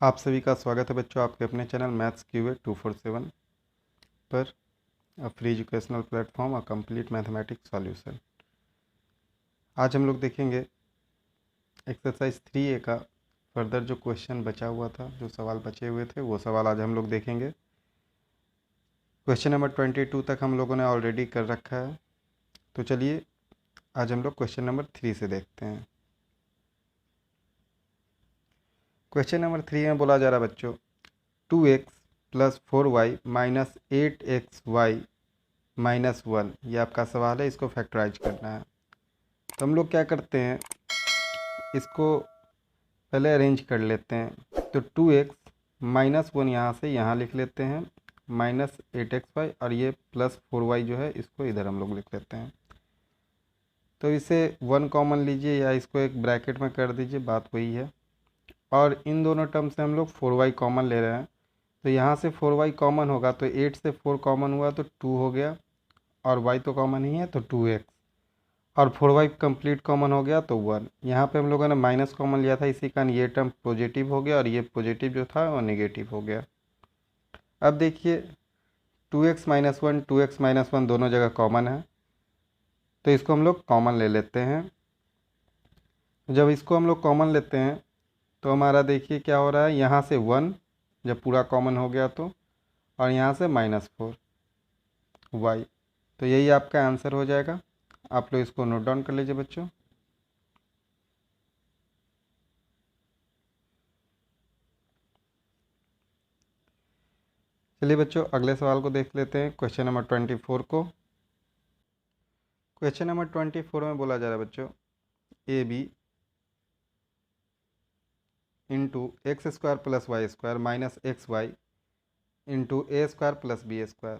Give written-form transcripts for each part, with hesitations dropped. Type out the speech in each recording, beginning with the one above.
आप सभी का स्वागत है बच्चों आपके अपने चैनल मैथ्स क्यूए 247 पर फ्री एजुकेशनल प्लेटफॉर्म और कंप्लीट मैथमेटिक्स सॉल्यूशन। आज हम लोग देखेंगे एक्सरसाइज 3A का फर्दर जो क्वेश्चन बचा हुआ था, जो सवाल बचे हुए थे वो सवाल आज हम लोग देखेंगे। क्वेश्चन नंबर 22 तक हम लोगों ने ऑलरेडी कर रखा है, तो चलिए आज हम लोग क्वेश्चन नंबर 3 से देखते हैं। क्वेश्चन नंबर 3 में बोला जा रहा है बच्चों 2x plus 4y minus 8xy -1, ये आपका सवाल है, इसको फैक्टराइज करना है। तो हम लोग क्या करते हैं, इसको पहले अरेंज कर लेते हैं। तो 2x -1 यहाँ से यहाँ लिख लेते हैं, -8xy, और ये +4y जो है इसको इधर हम लोग लिख लेते हैं। तो इसे 1 कॉमन लीजिए या इसको एक ब्रैकेट में कर दीजिए, बात वही है। और इन दोनों टर्म से हम लोग 4y कॉमन ले रहे हैं, तो यहाँ से 4y कॉमन होगा तो 8 से 4 कॉमन हुआ तो 2 हो गया, और y तो कॉमन ही है तो 2x, और 4y कंप्लीट कॉमन हो गया तो 1। यहाँ पे हम लोगों ने माइनस कॉमन लिया था, इसी कारण ये टर्म पॉजिटिव हो गया और ये पॉजिटिव जो था वो नेगेटिव हो गया। अब देखिए 2x-1 2x-1 दोनों जगह कॉमन है, तो इसको हम लोग कॉमन ले लेते हैं। जब इसको हम लोग कॉमन लेते हैं तो हमारा देखिए क्या हो रहा है, यहाँ से 1 जब पूरा कॉमन हो गया तो, और यहाँ से -4y, तो यही आपका आंसर हो जाएगा। आप लोग इसको नोट डाउन कर लीजिए बच्चों। चलिए बच्चों अगले सवाल को देख लेते हैं, क्वेश्चन नंबर 24 को। क्वेश्चन नंबर 24 में बोला जा रहा है बच्चों AB into x² + y² minus xy into a² + b²।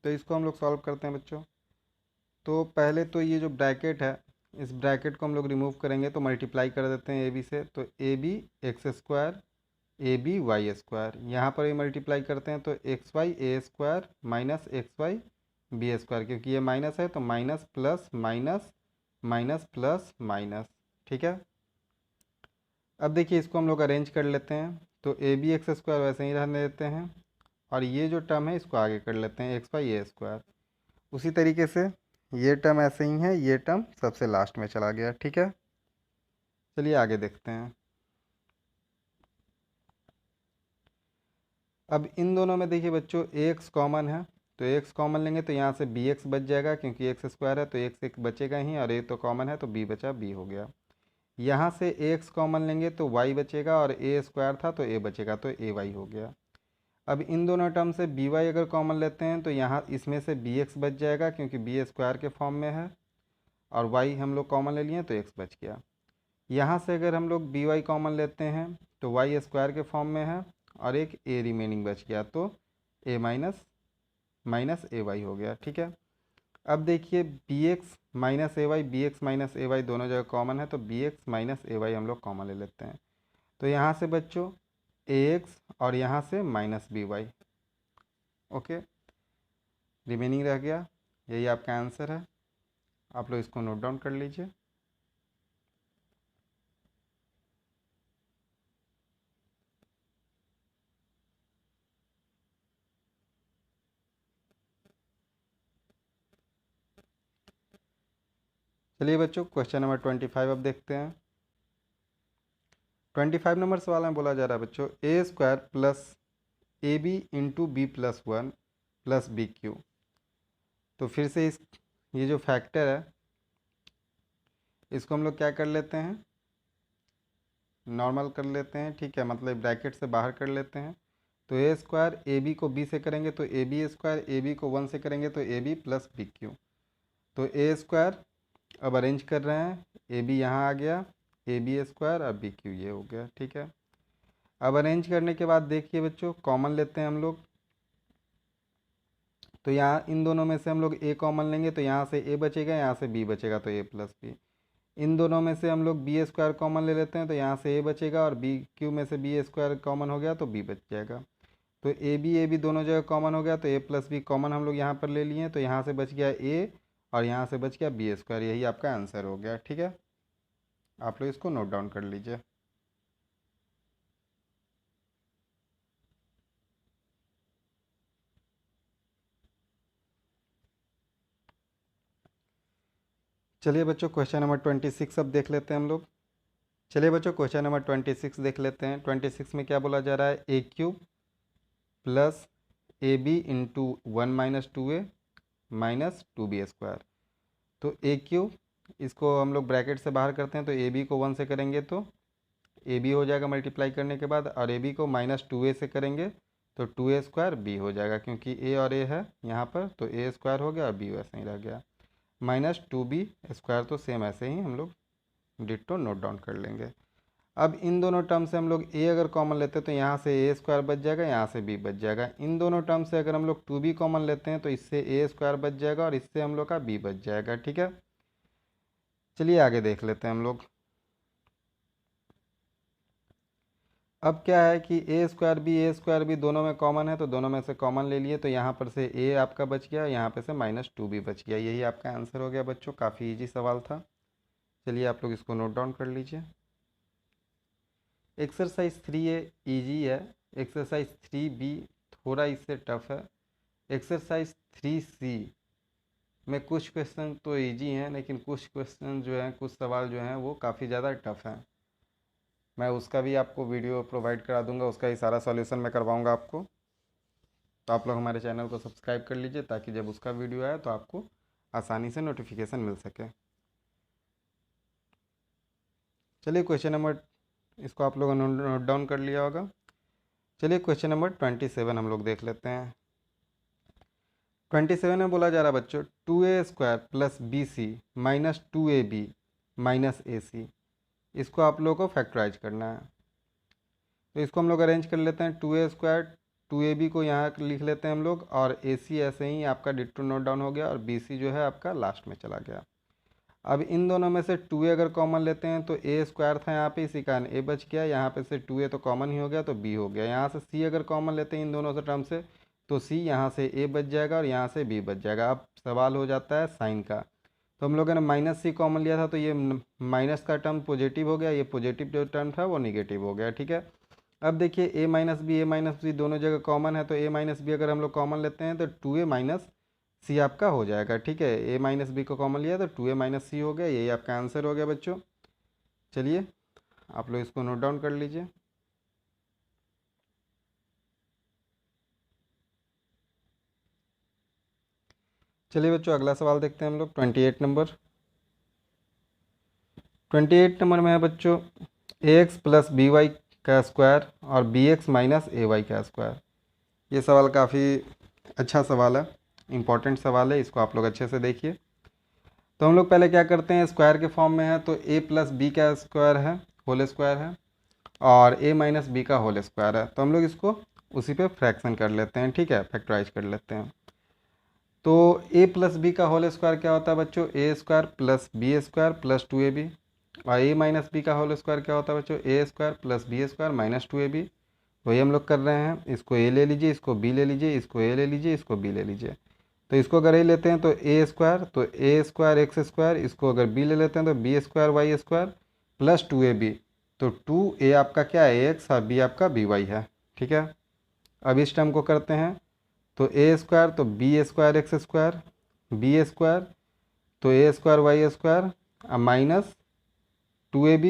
तो इसको हम लोग सॉल्व करते हैं बच्चों। तो पहले तो ये जो ब्रैकेट है, इस ब्रैकेट को हम लोग रिमूव करेंगे तो मल्टीप्लाई कर देते हैं AB से, तो AB x² AB y², यहाँ पर भी मल्टीप्लाई करते हैं तो xy a² minus xy b², क्योंकि ये माइनस है तो minus plus minus minus plus minus. ठीक है, अब देखिए इसको हम लोग अरेंज कर लेते हैं। तो AB x² वैसे ही रहने देते हैं, और ये जो टर्म है इसको आगे कर लेते हैं xy a²। उसी तरीके से ये टर्म ऐसे ही है, ये टर्म सबसे लास्ट में चला गया। ठीक है, चलिए आगे देखते हैं। अब इन दोनों में देखिए बच्चों x कॉमन है, तो x कॉमन लेंगे तो यहाँ से bx बच जाएगा, क्योंकि x² है तो x एक बचेगा ही, और a तो कॉमन है तो b बचा, b हो गया। यहाँ से x कॉमन लेंगे तो y बचेगा, और a² था तो a बचेगा, तो ay हो गया। अब इन दोनों टर्म से by अगर कॉमन लेते हैं तो यहाँ इसमें से bx बच जाएगा, क्योंकि b² के फॉर्म में है, और y हम लोग कॉमन ले लिए तो x बच गया। यहाँ से अगर हम लोग by कॉमन लेते हैं तो y² के फॉर्म में है, और एक a रिमेनिंग बच गया, तो a माइनस माइनस ay हो गया। ठीक है, अब देखिए bx minus ay, bx minus ay दोनों जगह कॉमन है, तो bx माइनस ay हम लोग कॉमन ले लेते हैं। तो यहाँ से बच्चों ax और यहाँ से माइनस by, ओके, रिमेनिंग रह गया। यही आपका आंसर है, आप लोग इसको नोट डाउन कर लीजिए। चलिए बच्चों क्वेश्चन नंबर 25 अब देखते हैं। 25 नंबर सवाल में बोला जा रहा है बच्चों a² plus AB into b+1 plus BQ। तो फिर से ये जो फैक्टर है इसको हम लोग क्या कर लेते हैं, नॉर्मल कर लेते हैं। ठीक है, मतलब ब्रैकेट से बाहर कर लेते हैं। तो a² AB को b से करेंगे तो AB² AB को 1 से करेंगे तो AB प्लस BQ। तो a² अब अरेंज कर रहे हैं, AB यहाँ आ गया, AB² और BQ ये हो गया। ठीक है, अब अरेंज करने के बाद देखिए बच्चों कॉमन लेते हैं हम लोग। तो यहाँ इन दोनों में से हम लोग a कॉमन लेंगे तो यहाँ से a बचेगा, यहाँ से b बचेगा, तो a प्लस b। इन दोनों में से हम लोग b² कॉमन ले लेते हैं तो यहाँ से a बचेगा, और BQ में से b² कॉमन हो गया तो b बच जाएगा। तो AB दोनों जगह कॉमन हो गया, तो a प्लस b कॉमन हम लोग यहाँ पर ले लिए, तो यहाँ से बच गया a और यहाँ से बच गया b²। यही आपका आंसर हो गया। ठीक है, आप लोग इसको नोट डाउन कर लीजिए। चलिए बच्चों क्वेश्चन नंबर 26 अब देख लेते हैं हम लोग। चलिए बच्चों क्वेश्चन नंबर 26 देख लेते हैं। 26 में क्या बोला जा रहा है, a cube plus A b into 1 - 2a minus 2b²। तो ए क्यूब, इसको हम लोग ब्रैकेट से बाहर करते हैं तो ए बी को 1 से करेंगे तो ए बी हो जाएगा मल्टीप्लाई करने के बाद, और ए बी को -2a से करेंगे तो 2a² बी हो जाएगा, क्योंकि ए और ए है यहाँ पर तो a² हो गया और बी वैसे ही रह गया। -2b² तो सेम ऐसे ही हम लोग डिट्टो नोट डाउन कर लेंगे। अब इन दोनों टर्म से हम लोग ए अगर कॉमन लेते हैं तो यहाँ से a² बच जाएगा, यहाँ से b बच जाएगा। इन दोनों टर्म से अगर हम लोग 2b कॉमन लेते हैं तो इससे a² बच जाएगा और इससे हम लोग का b बच जाएगा। ठीक है, चलिए आगे देख लेते हैं हम लोग। अब क्या है कि a² b दोनों में कॉमन है तो दोनों में से कॉमन ले लिए, तो यहाँ पर से a आपका बच गया, यहाँ पे से -2b बच गया। यही आपका आंसर हो गया बच्चों। काफ़ी इजी सवाल था। चलिए आप लोग इसको नोट डाउन कर लीजिए। एक्सरसाइज 3A ईजी है, एक्सरसाइज 3B थोड़ा इससे टफ है। एक्सरसाइज 3C में कुछ क्वेश्चन तो इजी हैं, लेकिन कुछ क्वेश्चन जो हैं, कुछ सवाल जो हैं वो काफ़ी ज़्यादा टफ हैं। मैं उसका भी आपको वीडियो प्रोवाइड करा दूंगा, उसका ही सारा सॉल्यूशन मैं करवाऊंगा आपको। तो आप लोग हमारे चैनल को सब्सक्राइब कर लीजिए ताकि जब उसका वीडियो आए तो आपको आसानी से नोटिफिकेशन मिल सके। चलिए क्वेश्चन नंबर, इसको आप लोगों ने नोट डाउन कर लिया होगा। चलिए क्वेश्चन नंबर 27 हम लोग देख लेते हैं। 27 में बोला जा रहा है बच्चों 2a² plus BC minus 2ab minus AC। इसको आप लोगों को फैक्टराइज करना है। तो इसको हम लोग अरेंज कर लेते हैं। 2a² 2ab को यहाँ लिख लेते हैं हम लोग, और AC ऐसे ही आपका डिट्टो नोट डाउन हो गया, और BC जो है आपका लास्ट में चला गया। अब इन दोनों में से 2a अगर कॉमन लेते हैं तो a² था यहाँ पे, इसी कारण a बच गया। यहाँ पे से 2a तो कॉमन ही हो गया तो b हो गया। यहाँ से c अगर कॉमन लेते हैं इन दोनों से टर्म से तो c यहाँ से a बच जाएगा और यहाँ से b बच जाएगा। अब सवाल हो जाता है साइन का। तो हम लोगों ने -c कॉमन लिया था तो ये माइनस का टर्म पॉजिटिव हो गया, ये पॉजिटिव जो टर्म था वो निगेटिव हो गया। ठीक है, अब देखिए a - b दोनों जगह कॉमन है, तो a - b अगर हम लोग कॉमन लेते हैं तो 2a - c आपका हो जाएगा। ठीक है, a - b को कॉमन लिया तो 2a - c हो गया। यही आपका आंसर हो गया बच्चों। चलिए आप लोग इसको नोट डाउन कर लीजिए। चलिए बच्चों अगला सवाल देखते हैं हम लोग। 28 नंबर। 28 नंबर में है बच्चों ax प्लस by का स्क्वायर और bx माइनस ay का स्क्वायर। ये सवाल काफ़ी अच्छा सवाल है, इम्पॉर्टेंट सवाल है, इसको आप लोग अच्छे से देखिए। तो हम लोग पहले क्या करते हैं, स्क्वायर के फॉर्म में है तो a प्लस बी का स्क्वायर है, होल स्क्वायर है, और a माइनस बी का होल स्क्वायर है। तो हम लोग इसको उसी पे फ्रैक्शन कर लेते हैं। ठीक है, फैक्टराइज कर लेते हैं। तो a प्लस बी का होल स्क्वायर क्या होता है बच्चों, a² plus b² plus 2ab, और a माइनस बी का होल स्क्वायर क्या होता है बच्चों, a² plus b² minus 2ab। वही हम लोग कर रहे हैं। इसको a ले लीजिए, इसको b ले लीजिए, इसको a ले लीजिए, इसको b ले लीजिए। तो इसको अगर a लेते हैं तो a² तो a² x², इसको अगर b ले लेते हैं तो b² y² प्लस 2ab। तो 2a आपका क्या है, ax, और b आपका by है। ठीक है, अब इस टर्म को करते हैं तो a² तो b² x² b² तो a² y² माइनस 2ab।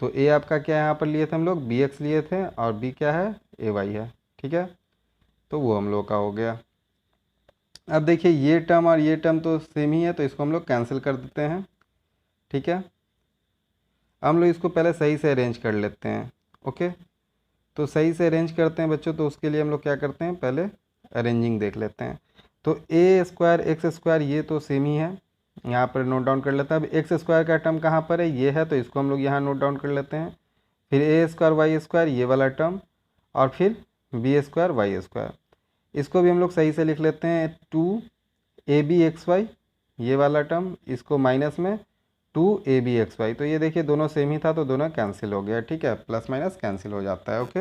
तो a आपका क्या है, यहाँ पर लिए थे हम लोग bx लिए थे, और b क्या है, ay है। ठीक है, तो वो हम लोग का हो गया। अब देखिए ये टर्म और ये टर्म तो सेम ही है, तो इसको हम लोग कैंसिल कर देते हैं। ठीक है, हम लोग इसको पहले सही से अरेंज कर लेते हैं। ओके, तो सही से अरेंज करते हैं बच्चों। तो उसके लिए हम लोग क्या करते हैं, पहले अरेंजिंग देख लेते हैं। तो a² x² ये तो सेम ही है, यहाँ पर नोट डाउन कर लेते हैं। अब x² का टर्म कहाँ पर है, ये है, तो इसको हम लोग यहाँ नोट डाउन कर लेते हैं। फिर a² y² ये वाला टर्म, और फिर b² y²। इसको भी हम लोग सही से लिख लेते हैं। 2ab xy ये वाला टर्म, इसको माइनस में 2ab xy। तो ये देखिए दोनों सेम ही था तो दोनों कैंसिल हो गया। ठीक है, प्लस माइनस कैंसिल हो जाता है। ओके,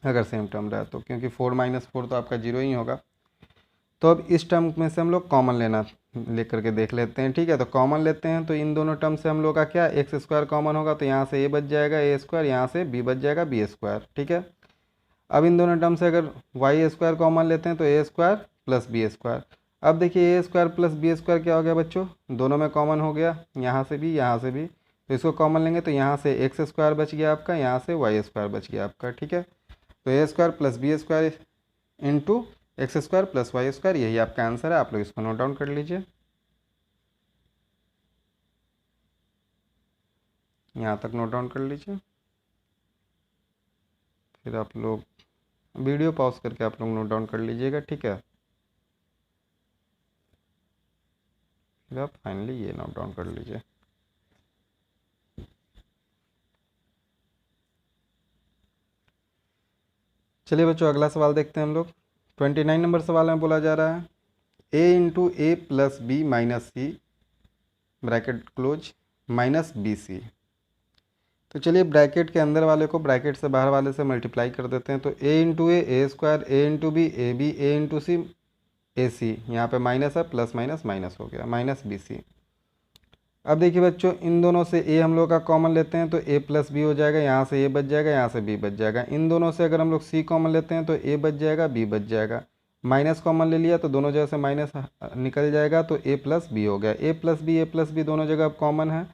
अगर सेम टर्म रहा तो, क्योंकि 4 - 4 तो आपका 0 ही होगा। तो अब इस टर्म में से हम लोग कॉमन लेना लेकर के देख लेते हैं। ठीक है, तो कॉमन लेते हैं तो इन दोनों टर्म से हम लोग का क्या, x² कॉमन होगा तो यहाँ से a बच जाएगा a², यहाँ से b बच जाएगा b²। ठीक है, अब इन दोनों टर्म से अगर y² कॉमन लेते हैं तो a² प्लस b²। अब देखिए ए स्क्वायर प्लस बी स्क्वायर क्या हो गया बच्चों, दोनों में कॉमन हो गया, यहाँ से भी यहाँ से भी, तो इसको कॉमन लेंगे तो यहाँ से एक्स स्क्वायर बच गया आपका, यहाँ से वाई स्क्वायर बच गया आपका। ठीक है, तो a square plus B square into x square plus y square, यही आपका आंसर है। आप लोग इसको नोट डाउन कर लीजिए, यहाँ तक नोट डाउन कर लीजिए। फिर आप लोग वीडियो पॉज करके आप लोग नोट डाउन कर लीजिएगा। ठीक है, फिर आप फाइनली ये नोट डाउन कर लीजिए। चलिए बच्चों अगला सवाल देखते हैं हम लोग। 29 नंबर सवाल में बोला जा रहा है a into a plus b minus c bracket close minus b c. तो चलिए ब्रैकेट के अंदर वाले को ब्रैकेट से बाहर वाले से मल्टीप्लाई कर देते हैं। तो ए into A square, a into B a into c a सी, यहाँ पर माइनस है, प्लस माइनस माइनस हो गया, माइनस बी सी। अब देखिए बच्चों इन दोनों से ए हम लोग का कॉमन लेते हैं तो ए प्लस बी हो जाएगा, यहाँ से ए बच जाएगा, यहाँ से बी बच जाएगा। इन दोनों से अगर हम लोग सी कॉमन लेते हैं तो ए बच जाएगा, बी बच जाएगा। माइनस कॉमन ले लिया तो दोनों जगह से माइनस निकल जाएगा, तो ए प्लस बी हो गया। ए प्लस बी दोनों जगह कॉमन है,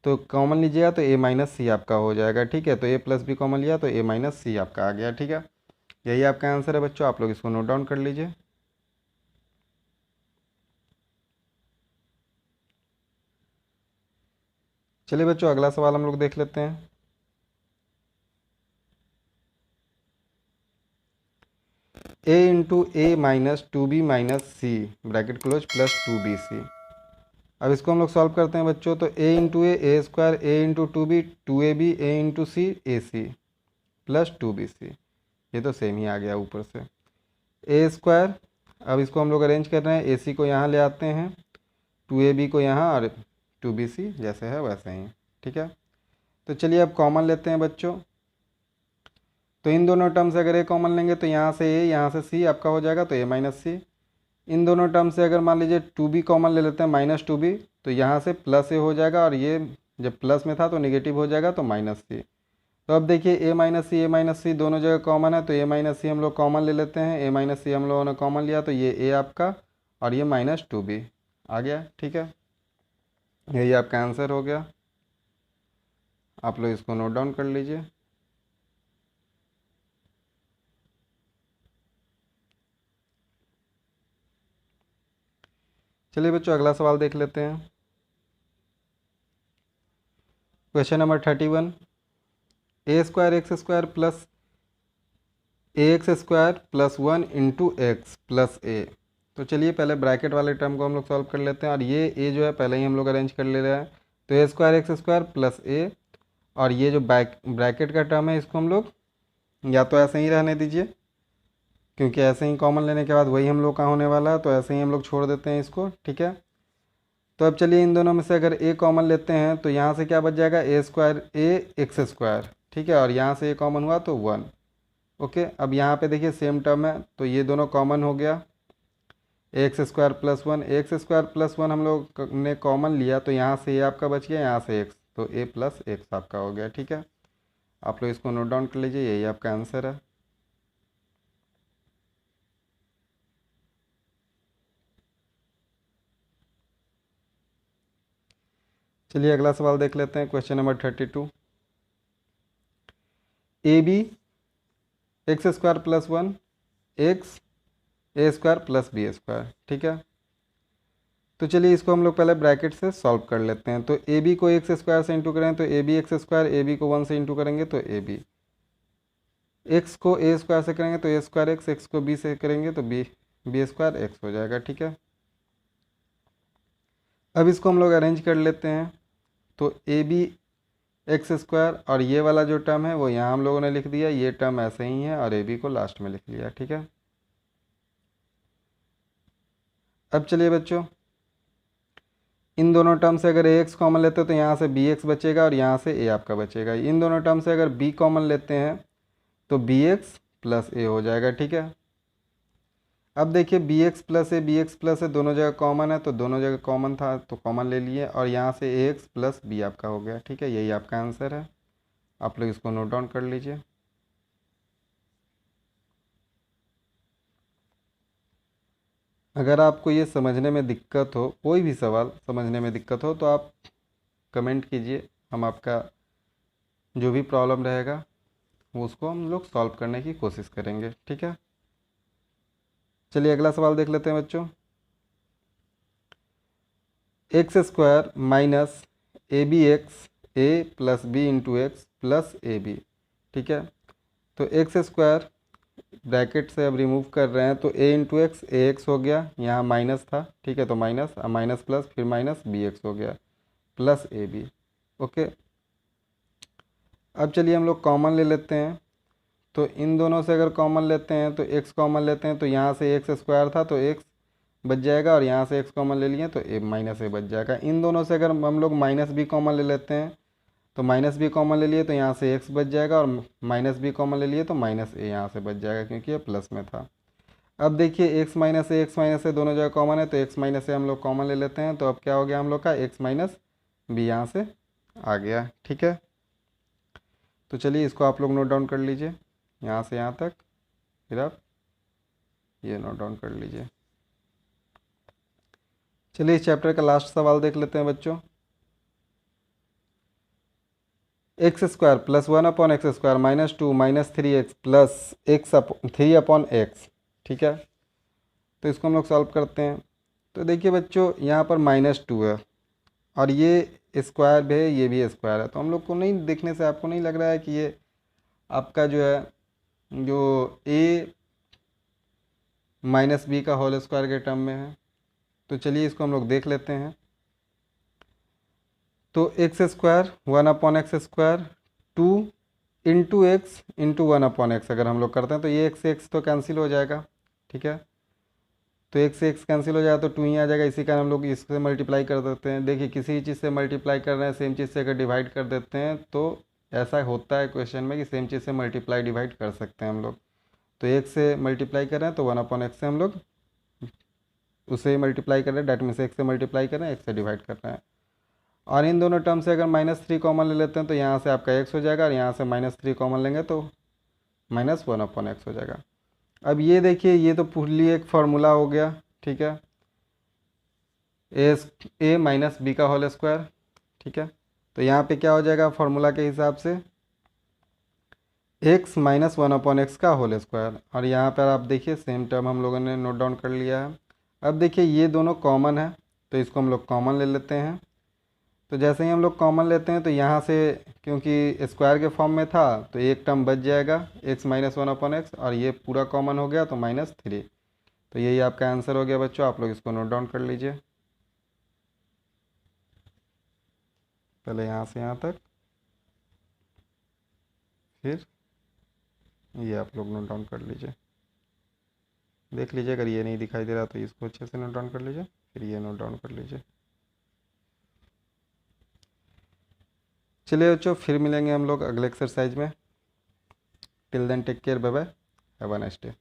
तो कॉमन लीजिएगा तो ए माइनस सी आपका हो जाएगा। ठीक है, तो ए प्लस बी कॉमन लिया तो ए माइनस सी आपका आ गया। ठीक है, यही आपका आंसर है बच्चों, आप लोग इसको नोट डाउन कर लीजिए। चलिए बच्चों अगला सवाल हम लोग देख लेते हैं। A into a minus two b minus c bracket close plus two b c. अब इसको हम लोग सॉल्व करते हैं बच्चों। तो a square, a into two a b, a into c a c plus two b c, ये तो सेम ही आ गया ऊपर से। ए स्क्वायर, अब इसको हम लोग अरेंज कर रहे हैं, ए सी को यहाँ ले आते हैं, टू ए बी को यहाँ, और टू बी सी जैसे है वैसे ही। ठीक है, तो चलिए अब कॉमन लेते हैं बच्चों। तो इन दोनों टर्म से अगर ए कॉमन लेंगे तो यहाँ से ए, यहाँ से सी आपका हो जाएगा, तो ए माइनस सी। इन दोनों टर्म से अगर मान लीजिए टू बी कॉमन ले लेते हैं, माइनस टू बी, तो यहाँ से प्लस ए हो जाएगा, और ये जब प्लस में था तो नेगेटिव हो जाएगा, तो माइनस सी। तो अब देखिए ए माइनस सी दोनों जगह कॉमन है, तो ए माइनस सी हम लोग कॉमन ले लेते हैं। ए माइनस सी हम लोगों ने कॉमन लिया, तो ये ए आपका और ये माइनस टू बी आ गया। ठीक है, यही आपका आंसर हो गया, आप लोग इसको नोट डाउन कर लीजिए। चलिए बच्चों अगला सवाल देख लेते हैं। Question number 31, a square x square plus a x square plus one into x plus a. तो चलिए पहले ब्रैकेट वाले टर्म को हम लोग सॉल्व कर लेते हैं, और ये ए जो है पहले ही हम लोग अरेंज कर ले रहे हैं। तो a square x square plus ए, और ये जो ब्रैकेट का टर्म है इसको हम लोग या तो ऐसे ही रहने दीजिए, क्योंकि ऐसे ही कॉमन लेने के बाद वही हम लोग का होने वाला है, तो ऐसे ही हम लोग छोड़ देते हैं इसको। ठीक है, तो अब चलिए इन दोनों में से अगर ए कॉमन लेते हैं तो यहाँ से क्या बच जाएगा, ए स्क्वायर ए एक्स स्क्वायर। ठीक है, और यहाँ से ए कॉमन हुआ तो वन। ओके, अब यहाँ पे देखिए सेम टर्म है, तो ये दोनों कॉमन हो गया, x square plus one. X square plus one हम लोग ने कॉमन लिया, तो यहाँ से ए आपका बच गया, यहाँ से एक्स, तो ए प्लस एक्स आपका हो गया। ठीक है, आप लोग इसको नोट डाउन कर लीजिए, यही आपका आंसर है। चलिए अगला सवाल देख लेते हैं। Question number 32, A B X square plus one X A square plus B square. ठीक है, तो चलिए इसको हम लोग पहले ब्रैकेट से सॉल्व कर लेते हैं। तो ए बी को एक्स स्क्वायर से इंटू करें तो A B X square, A B को वन से इंटू करेंगे तो ए बी, एक्स को ए स्क्वायर से करेंगे तो ए स्क्वायर एक्स, एक्स को बी से करेंगे तो बी बी स्क्वायर एक्स हो जाएगा। ठीक है, अब इसको हम लोग अरेंज कर लेते हैं। तो ए बी एक्स स्क्वायर, और ये वाला जो टर्म है वो यहाँ हम लोगों ने लिख दिया, ये टर्म ऐसे ही है, और ए बी को लास्ट में लिख लिया। ठीक है, अब चलिए बच्चों इन दोनों टर्म से अगर ए एक्स कॉमन लेते हो तो यहाँ से बी एक्स बचेगा, और यहाँ से ए आपका बचेगा। इन दोनों टर्म से अगर बी कॉमन लेते हैं तो बी एक्स प्लस ए हो जाएगा। ठीक है, अब देखिए बी एक्स प्लस ए दोनों जगह कॉमन है, तो दोनों जगह कॉमन था तो कॉमन ले लिए, और यहाँ से ए एक्स प्लस बी आपका हो गया। ठीक है, यही आपका आंसर है, आप लोग इसको नोट डाउन कर लीजिए। अगर आपको ये समझने में दिक्कत हो, कोई भी सवाल समझने में दिक्कत हो, तो आप कमेंट कीजिए, हम आपका जो भी प्रॉब्लम रहेगा वो उसको हम लोग सॉल्व करने की कोशिश करेंगे। ठीक है, चलिए अगला सवाल देख लेते हैं बच्चों। X square minus A B X A plus B into x plus A B. ठीक है, तो एक्स स्क्वायर ब्रैकेट से अब रिमूव कर रहे हैं, तो ए इंटू एक्स ए एक्स हो गया, यहाँ माइनस था। ठीक है, तो माइनस माइनस प्लस फिर माइनस बी एक्स हो गया प्लस ए बी। ओके, अब चलिए हम लोग कॉमन ले लेते हैं। तो इन दोनों से अगर कॉमन लेते हैं तो एक्स कॉमन लेते हैं, तो यहाँ से एक्स स्क्वायर था तो एक्स बच जाएगा, और यहाँ से एक्स कॉमन ले लिए तो ए माइनस ए बच जाएगा। इन दोनों से अगर हम लोग माइनस बी कॉमन ले लेते हैं, तो माइनस बी कॉमन ले लिए तो यहाँ से एक्स बच जाएगा, और माइनस बी कॉमन ले लिए तो माइनस ए यहाँ से बच जाएगा, क्योंकि ये प्लस में था। अब देखिए एक्स माइनस ए दोनों जगह कॉमन है, तो एक्स माइनस ए हम लोग कॉमन ले लेते हैं, तो अब क्या हो गया हम लोग का, एक्स माइनस बी यहाँ से आ गया। ठीक है, तो चलिए इसको आप लोग नोट डाउन कर लीजिए, यहाँ से यहाँ तक, फिर आप ये नोट डाउन कर लीजिए। चलिए इस चैप्टर का लास्ट सवाल देख लेते हैं बच्चों। X square plus 1 upon x square minus 2 minus 3x plus x 3 upon x। ठीक है, तो इसको हम लोग सॉल्व करते हैं। तो देखिए बच्चों, यहाँ पर -2 है, और ये स्क्वायर भी है, ये भी स्क्वायर है, तो हम लोग को नहीं, देखने से आपको नहीं लग रहा है कि ये आपका जो है, जो a माइनस बी का होल स्क्वायर के टर्म में है। तो चलिए इसको हम लोग देख लेते हैं। तो x square 1 upon x square 2 into x into 1 upon x अगर हम लोग करते हैं, तो ये एक्स एक्स तो कैंसिल हो जाएगा। ठीक है, तो एक्स से एक्स कैंसिल हो जाएगा, तो 2 ही आ जाएगा। इसी कारण हम लोग इससे मल्टीप्लाई कर देते हैं। देखिए किसी चीज़ से मल्टीप्लाई कर रहे हैं, सेम चीज़ से अगर डिवाइड कर देते हैं, तो ऐसा होता है क्वेश्चन में कि सेम चीज़ से मल्टीप्लाई डिवाइड कर सकते हैं हम लोग। तो एक से मल्टीप्लाई कर रहे हैं, तो 1 अपॉन एक्स से हम लोग उसे मल्टीप्लाई कर रहे हैं, डैट मीन्स एक्स से मल्टीप्लाई कर रहे हैं, एक्स से डिवाइड कर रहे हैं। और इन दोनों टर्म से अगर -3 कॉमन ले लेते हैं, तो यहाँ से आपका एक्स हो जाएगा, और यहाँ से -3 कॉमन लेंगे तो -1 अपॉन एक्स हो जाएगा। अब ये देखिए, ये तो पूरी एक फार्मूला हो गया। ठीक है, ए माइनस बी का होल स्क्वायर। ठीक है, तो यहाँ पे क्या हो जाएगा फार्मूला के हिसाब से, एक्स माइनस 1 अपॉन एक्स का होल स्क्वायर। और यहाँ पर आप देखिए सेम टर्म हम लोगों ने नोट डाउन कर लिया है। अब देखिए ये दोनों कॉमन है, तो इसको हम लोग कॉमन ले लेते हैं। तो जैसे ही हम लोग कॉमन लेते हैं, तो यहाँ से क्योंकि स्क्वायर के फॉर्म में था, तो एक टर्म बच जाएगा, एक्स माइनस 1 अपॉन एक्स, और ये पूरा कॉमन हो गया, तो -3। तो यही आपका आंसर हो गया बच्चों, आप लोग इसको नोट डाउन कर लीजिए, पहले यहाँ से यहाँ तक, फिर ये आप लोग नोट डाउन कर लीजिए। देख लीजिए, अगर ये नहीं दिखाई दे रहा तो इसको अच्छे से नोट डाउन कर लीजिए, फिर ये नोट डाउन कर लीजिए। चलिए बच्चों, फिर मिलेंगे हम लोग अगले एक्सरसाइज में। Till then take care, bye bye, have a nice day.